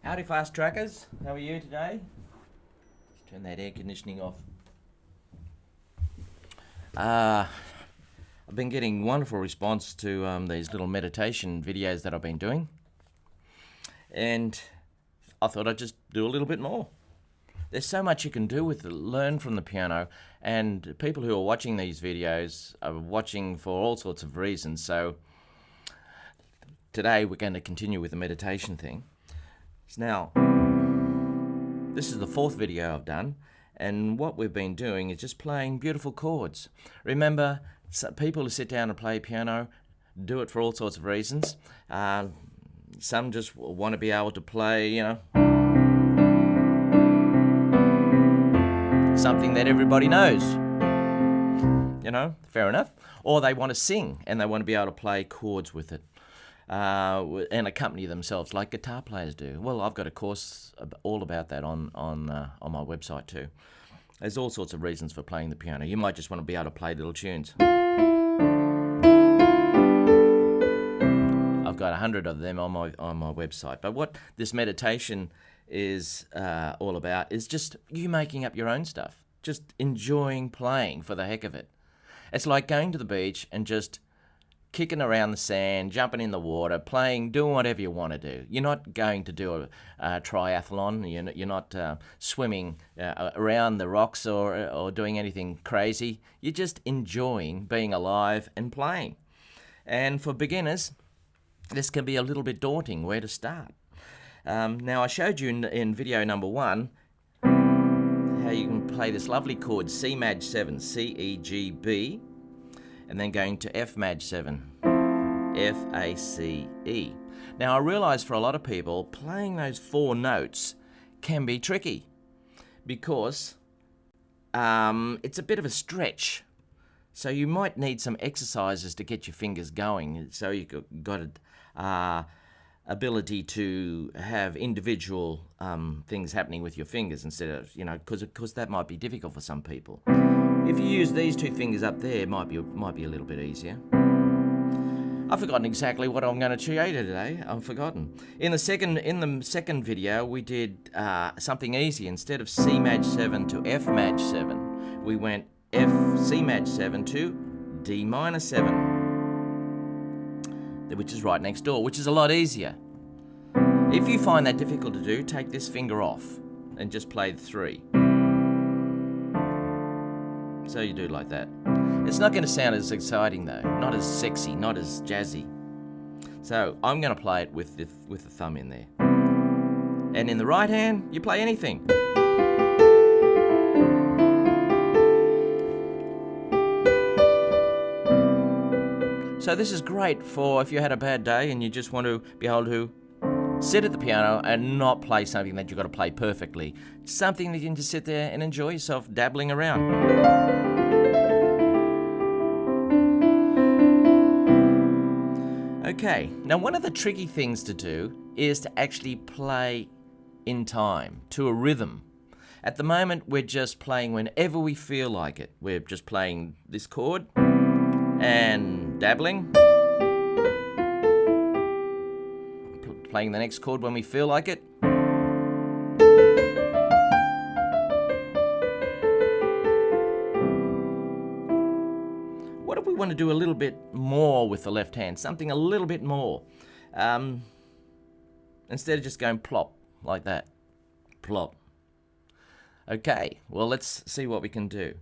Howdy fast trackers, how are you today? Let's turn that air conditioning off. I've been getting wonderful response to these little meditation videos that I've been doing, and I thought I'd just do a little bit more. There's so much you can do with it, learn from the piano, and people who are watching these videos are watching for all sorts of reasons. So today we're going to continue with the meditation thing. Now, this is the fourth video I've done, and what we've been doing is just playing beautiful chords. Remember, people who sit down and play piano do it for all sorts of reasons. Some just want to be able to play, something that everybody knows. Fair enough. Or they want to sing and they want to be able to play chords with it. And accompany themselves like guitar players do. Well, I've got a course all about that on my website too. There's all sorts of reasons for playing the piano. You might just want to be able to play little tunes. I've got 100 of them on my website. But what this meditation is all about is just you making up your own stuff. Just enjoying playing for the heck of it. It's like going to the beach and just kicking around the sand, jumping in the water, playing, doing whatever you want to do. You're not going to do a triathlon. You're not swimming around the rocks or doing anything crazy. You're just enjoying being alive and playing. And for beginners, this can be a little bit daunting where to start. Now, I showed you in video number 1 how you can play this lovely chord C Maj 7, C, E, G, B, and then going to F Maj 7, F, A, C, E. Now I realise for a lot of people, playing those 4 notes can be tricky because it's a bit of a stretch. So you might need some exercises to get your fingers going. So you've got ability to have individual things happening with your fingers instead of, because that might be difficult for some people. If you use these 2 fingers up there, it might be a little bit easier. I've forgotten exactly what I'm going to show you today. I've forgotten. In the second video, we did something easy. Instead of C Maj 7 to F Maj 7, we went C Maj 7 to D minor 7, which is right next door, which is a lot easier. If you find that difficult to do, take this finger off and just play the 3. So you do it like that. It's not going to sound as exciting though, not as sexy, not as jazzy. So I'm going to play it with the thumb in there. And in the right hand, you play anything. So this is great for if you had a bad day and you just want to be able to sit at the piano and not play something that you've got to play perfectly. Something that you can just sit there and enjoy yourself dabbling around. Okay, now one of the tricky things to do is to actually play in time, to a rhythm. At the moment, we're just playing whenever we feel like it. We're just playing this chord and dabbling. Playing the next chord when we feel like it. What if we want to do a little bit more with the left hand? Something a little bit more. Instead of just going plop like that. Plop. Okay, well let's see what we can do.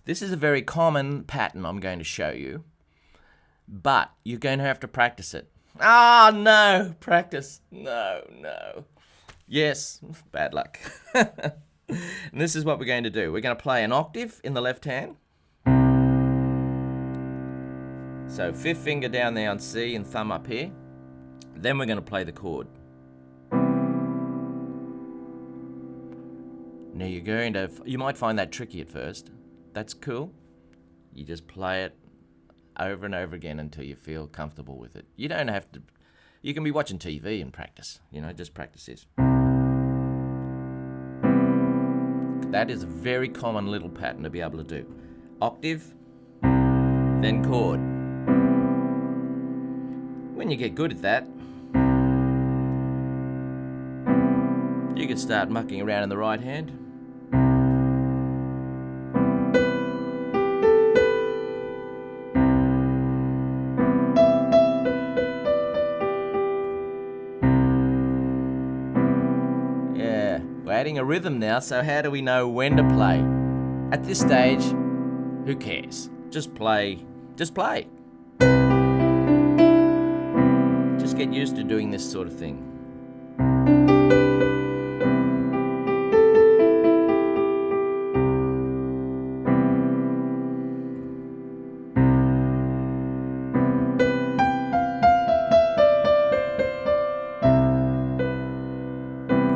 This is a very common pattern I'm going to show you, but you're going to have to practice it. Ah, no, practice. No. Yes, bad luck. And this is what we're going to do. We're going to play an octave in the left hand. So 5th finger down there on C and thumb up here. Then we're going to play the chord. Now you might find that tricky at first. That's cool. You just play it over and over again until you feel comfortable with it. You don't have to, you can be watching TV and practice, just practice this. That is a very common little pattern to be able to do. Octave, then chord. When you get good at that, You could start mucking around in the right hand. Yeah, we're adding a rhythm now, so how do we know when to play? At this stage, who cares? Just play. Just play. Just get used to doing this sort of thing.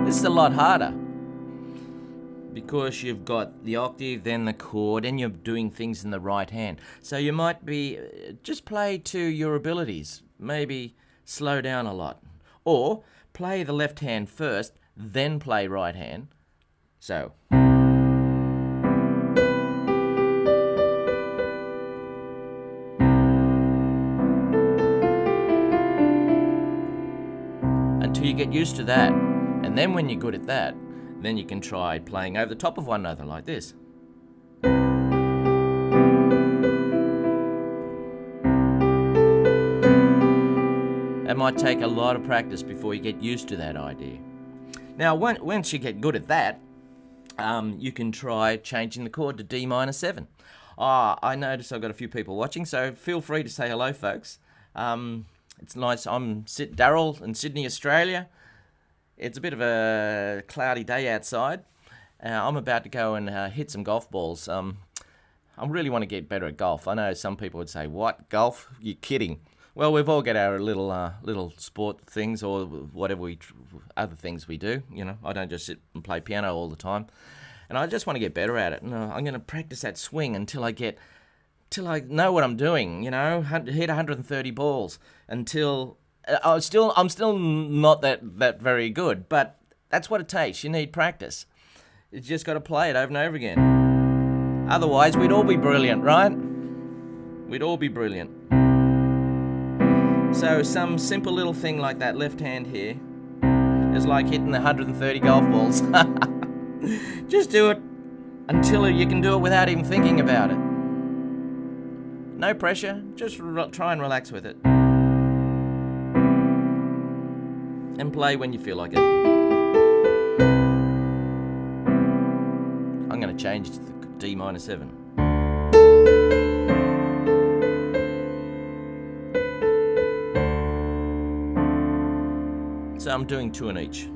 This is a lot harder because you've got the octave, then the chord, and you're doing things in the right hand. So you might be, just play to your abilities, maybe slow down a lot. Or play the left hand first, then play right hand. So. Until you get used to that. And then when you're good at that, then you can try playing over the top of one another like this. It might take a lot of practice before you get used to that idea. Now, once you get good at that, you can try changing the chord to D minor 7. I notice I've got a few people watching, so feel free to say hello, folks. It's nice. I'm Daryl in Sydney, Australia. It's a bit of a cloudy day outside. I'm about to go and hit some golf balls. I really want to get better at golf. I know some people would say, "What, golf? You're kidding." Well, we've all got our little sport things or whatever other things we do. You know, I don't just sit and play piano all the time, and I just want to get better at it. And I'm going to practice that swing until I know what I'm doing. You know, hit 130 balls until. I'm still not that very good, but that's what it takes. You need practice. You just got to play it over and over again. Otherwise, we'd all be brilliant, right? We'd all be brilliant. So some simple little thing like that left hand here is like hitting 130 golf balls. Just do it until you can do it without even thinking about it. No pressure. Just try and relax with it. And play when you feel like it. I'm going to change to the D minor 7. So I'm doing 2 in each.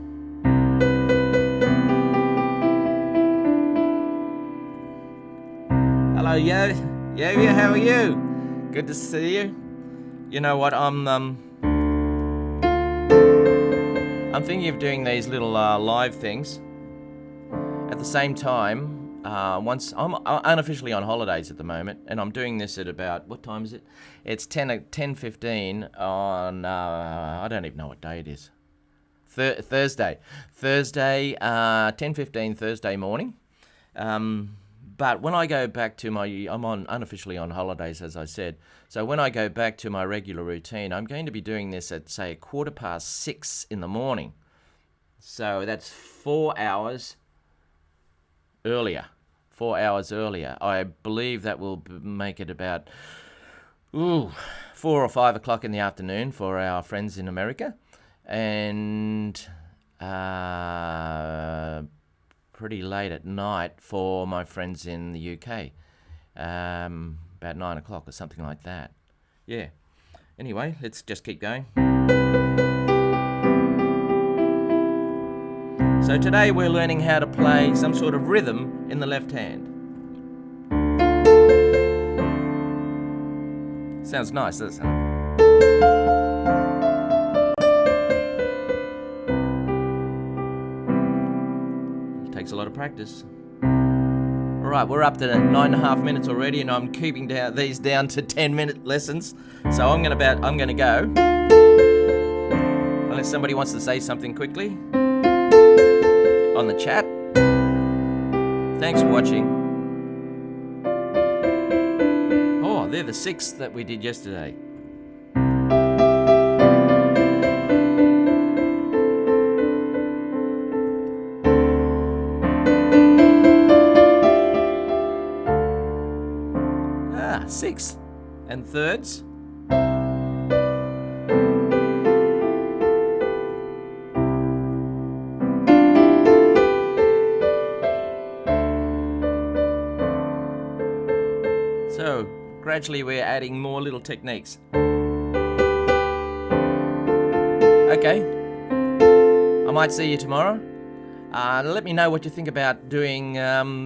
Hello, Yo, how are you? Good to see you. You know what? I'm thinking of doing these little live things. At the same time, once I'm unofficially on holidays at the moment, and I'm doing this at about, what time is it? It's 10:15 on, I don't even know what day it is. Thursday, 10:15 Thursday morning. But when I go back to I'm unofficially on holidays, as I said. So when I go back to my regular routine, I'm going to be doing this at, say, 6:15 in the morning. So that's 4 hours earlier. 4 hours earlier. I believe that will make it about 4 or 5 o'clock in the afternoon for our friends in America. And pretty late at night for my friends in the UK. About 9 o'clock or something like that. Yeah. Anyway, let's just keep going. So today we're learning how to play some sort of rhythm in the left hand. Sounds nice, doesn't it? Takes a lot of practice. All right, we're up to 9.5 minutes already, and I'm keeping these down to 10-minute lessons. So I'm gonna go. Unless somebody wants to say something quickly on the chat. Thanks for watching. Oh, they're the 6 that we did yesterday. and thirds. So gradually we're adding more little techniques. Okay, I might see you tomorrow. Let me know what you think about doing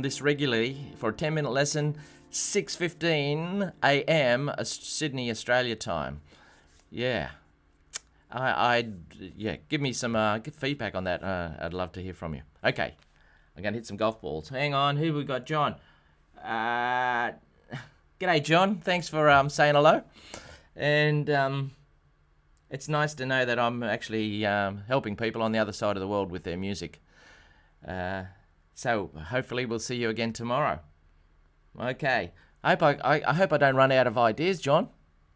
this regularly for a 10-minute lesson, 6:15 a.m. Sydney, Australia time. Yeah. Give me some feedback on that. I'd love to hear from you. Okay, I'm going to hit some golf balls. Hang on, who we got? John. G'day, John. Thanks for saying hello. And it's nice to know that I'm actually helping people on the other side of the world with their music. So hopefully we'll see you again tomorrow. Okay. I hope I don't run out of ideas, John.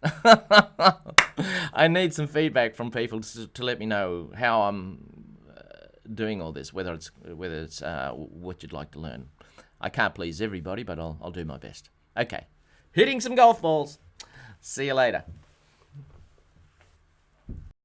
I need some feedback from people to let me know how I'm doing all this, whether it's what you'd like to learn. I can't please everybody, but I'll do my best. Okay. Hitting some golf balls. See you later.